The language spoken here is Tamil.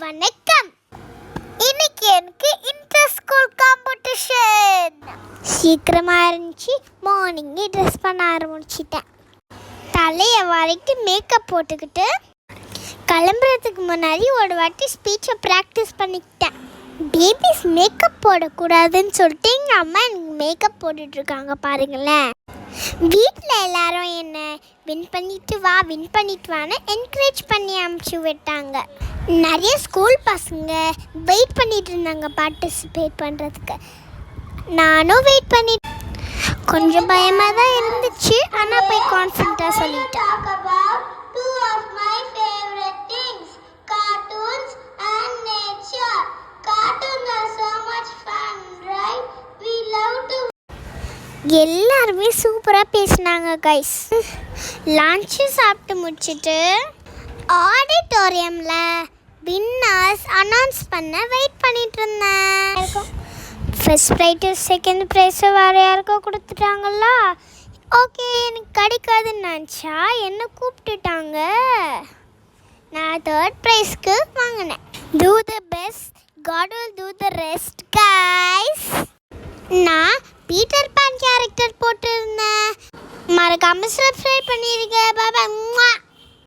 வணக்கம். இன்னைக்கு எனக்கு இன்டர் ஸ்கூல் காம்படிஷன். சீக்கிரமாக இருந்துச்சு. மார்னிங்கே ட்ரெஸ் பண்ண ஆரம்பிச்சிட்டேன். தலையை வரைக்கும் மேக்கப் போட்டுக்கிட்டு கிளம்புறதுக்கு முன்னாடி ஒரு வாட்டி ஸ்பீச்சை ப்ராக்டிஸ் பண்ணிக்கிட்டேன். பேபிஸ் மேக்கப் போடக்கூடாதுன்னு சொல்லிட்டு எங்கள் அம்மா எனக்கு மேக்கப் போட்டுட்ருக்காங்க பாருங்களேன். வீட்டில் எல்லாரும் என்ன வின் பண்ணிட்டு வான்னு என்கரேஜ் பண்ணி அனுப்பிச்சி விட்டாங்க. நிறைய ஸ்கூல் பசங்க வெயிட் பண்ணிட்டு இருந்தாங்க பார்ட்டிசிபேட் பண்ணுறதுக்கு. நானும் வெயிட் பண்ணி கொஞ்சம் பயமாக தான் இருந்துச்சு. ஆனால் போய் கான்ஃபிடண்ட்டாக சொல்லிட்டேன். எல்லாருமே சூப்பராக பேசினாங்க கைஸ். லஞ்சு சாப்பிட்டு முடிச்சுட்டு ஆடிட்டோரியமில் வின்னர்ஸ் அனௌன்ஸ் பண்ண வெயிட் பண்ணிட்டு இருந்தேன். ஃபர்ஸ்ட் ப்ரைஸு செகண்ட் ப்ரைஸு வேறு யாருக்கோ கொடுத்துட்டாங்களா. ஓகே, எனக்கு கிடைக்காதுன்னு நினச்சா என்னை கூப்பிட்டுட்டாங்க. நான் தேர்ட் ப்ரைஸ்க்கு வாங்கினேன். Do the best, god will do the rest guys. நான் பீட்டர் பேன் கேரக்டர் போட்டிருந்தேன். மறக்காம சப்ஸ்கிரைப் பண்ணிருங்க. பாய் பாய்.